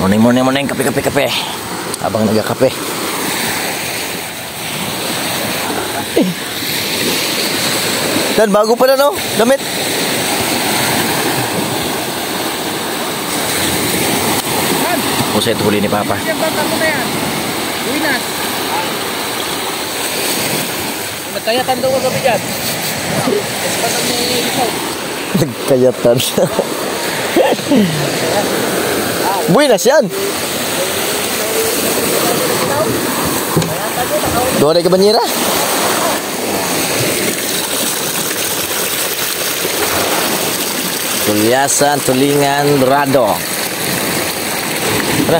Morning, kape. Habang nagkakape. Dan bago pala no, damit. Ako sa huli ni Papa. Yan bangka mo na yan. Winas. Nagkayatan daw kagabi dyan. Kasipatan ni Isaw. Nagkayatan. Buenas yan. Doon ay kabanyera. Tuliasan, tulingan, dorado. Mana?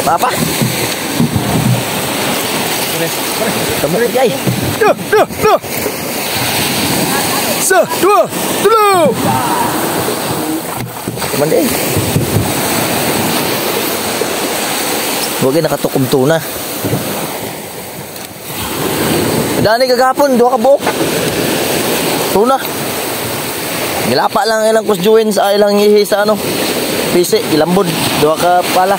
Apa? Temu jai. Duh. 1, 2, 3. Mandi. Huwag nakatukom tuna. Dani kagapon, 2 ka buok. Tuna. Gilapa lang ilang kusjuin sa ilang ihi sa ano. Pisi, gilambod. 2 ka pala.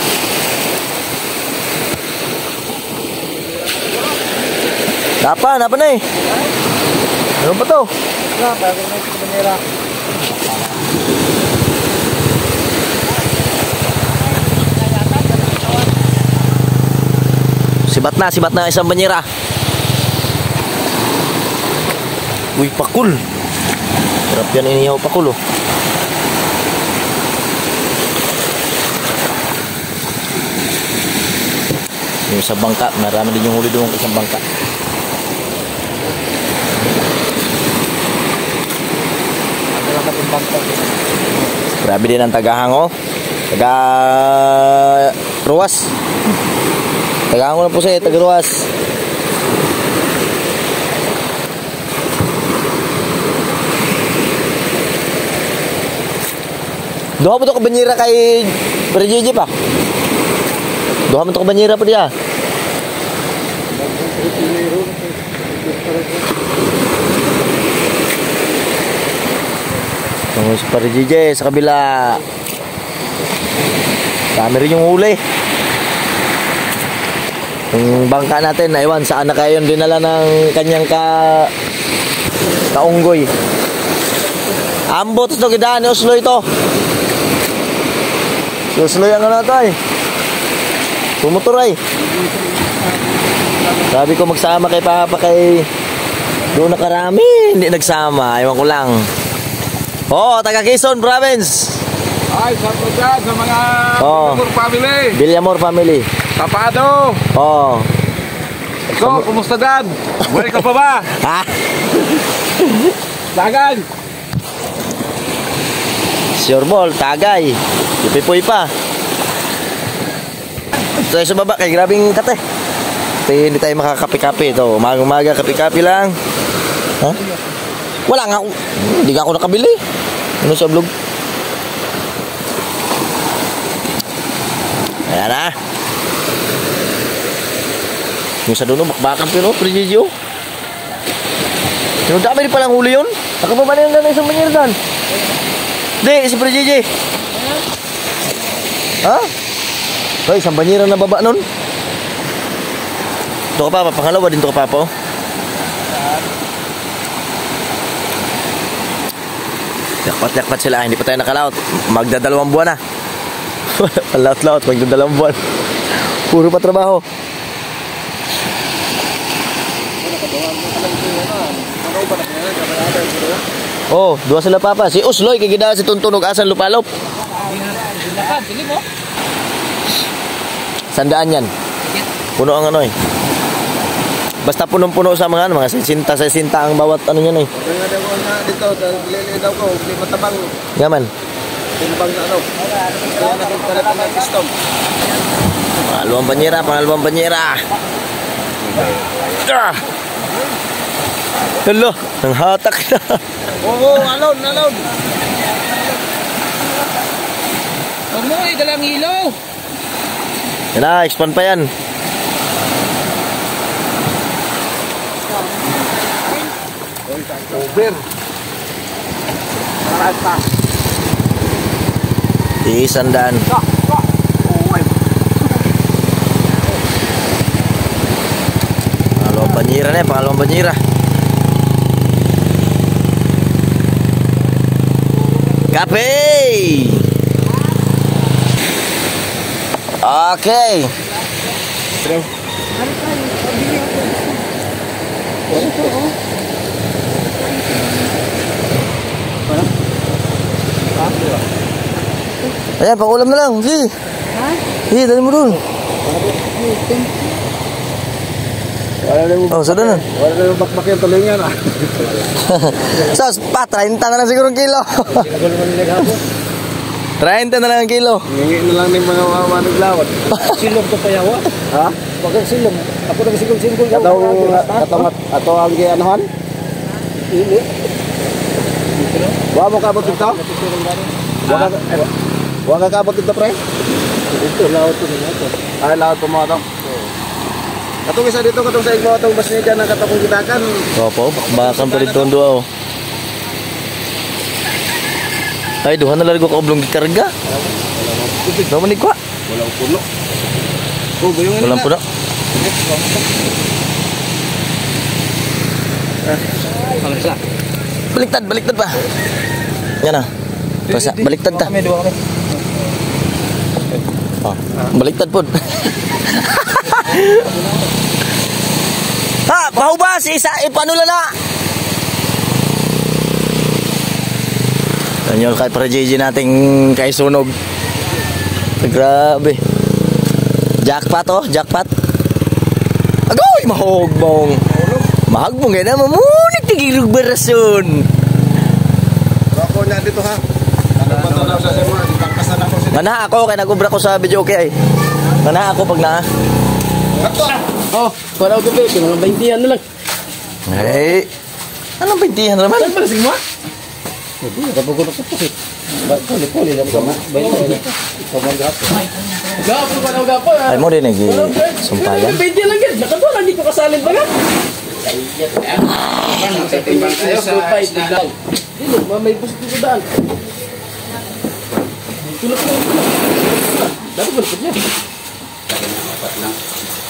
Napa na eh? Ano ba to? Bago na ito kabanyera. Sibat na isang banyera. Uy, pakul. Sarap yan inihaw pakul oh. Yung sa bangka, marami din yung huli doon sa bangka. Grabe din ang tagahango. Ruas. Tagahango na po siya, taga-ruas. Duha mo to kabanyera kay Perjeje pa. Duha mo to kabanyera pa dia. Tunggu si Perjeje sa kabila. Dami rin yung huli. Yung bangka natin, aywan, saan na kayo dinala ng kanyang kaunggoy. Ambot ito, kidaan ni Oslo ito. Si Oslo yung ano ito ay. Tumutur ay. Sabi ko magsama kay Papa kay doon nakarami, hindi nagsama, aywan ko lang. Oh, taga Quezon Province. Ay, sarap dyan sa mga Villamor family. Villamor family. Tapado. Oh. So, kumusta dad? Buhay ka pa ba? Ha? Dagan. Sure ball, tagay. Ipipoy pa. So, sa baba, kay grabing kate. Hindi tayo makakapi-kapi. Ito, umaga-umaga, kapi-kapi lang. Ha? Wala nga ako. Hindi nga ako nakabili. Ano sa vlog? Ayan na. Yung sa doon, bakbakan pero, Perjeje. Yung dami rin palang huli yun. Nakababa na yung ganang isang banyera dan. Hindi, si Perjeje. Ha? So, isang banyera na baba nun. Ito ka Papa, pangalawa din ito ka Papa. Yakpat sila, hindi pa tayo nakalaot. Magdadalawang buwan na. Palaot-laot, magdadalawang buwan. Puro pa trabaho. Oh, 2 sila Papa. Si Usloy, kagida si Tuntunog, asan lupalop. Sandaan yan. Puno ang ano eh. Basta punong-puno sa mga sinta ang bawat ano niyan eh. Dito, lili daw ko, hindi matabang. Yaman. Timbang na ano. Kaya nakita na ng piston. Pangalawang banyera. Hello, nang hatak na. Oo, alon. Amoy, dalang ilaw. Yan na, expand pa yan. Over. Marata. Tiisan daan. Pangalawang banyera na, pangalawang banyera. Kape! Okay. Ayan, pangulam na lang. Sige. Sige, dali mo dun. Oh, sada na. Wala na yung bakbak yung tuloy nga na. Sos, pa, 30 na lang siguro ang kilo. 30 na lang ang kilo. Ngingin na lang ng mga manuglawat. Silong to pa yawa. Ha? Wag kang silong. Ako na sigol-sigol. Ato ang gianahan? Ini. Wa mo kabot dito? Wa ka kabot dito, pre? Dito, lawat to nito. Ay, lawat po mo to. Katong isa dito, katong sa igmo, katong bas niya dyan, ang katong gitakan. Opo, bakbakan pa dito ang dua, oh. Ay, duha na lang ko kaublong gikarga. Daw manig ko. Walang puno. Oh, bayong Walang puno. Baliktad, baliktad pa. Yan na. Pasa, baliktad ta. Oh, baliktad po. Ha, pahubas isa ipanula na. Tanyo kay para JJ nating kay sunog. Grabe. Jackpot oh, jackpot. Agoy, mahogbong. Mahagbong gaya na mamunit tigilog barason. Ako na dito ha. Ano na sa semo, pagkasan ako sa. Mana ako kay nagubra ko sa video okay. Mana ako pag na. Oh, para ako gabi, mga 20 na lang. Hey. Anong 20 naman? Saan ba lasing mo? Hindi, kapag ko kasi. Puli-puli lang ka. 20 na. Gapo ka na gapo. Ay mo din nagi sumpayan. 20 lang yan. Nakatuwa, hindi ko kasalin ba nga? Sa timbang tayo sa daan. Hindi, may bus dito daan. Tulog ko. Dapat balapot niya.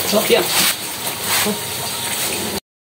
So, yan.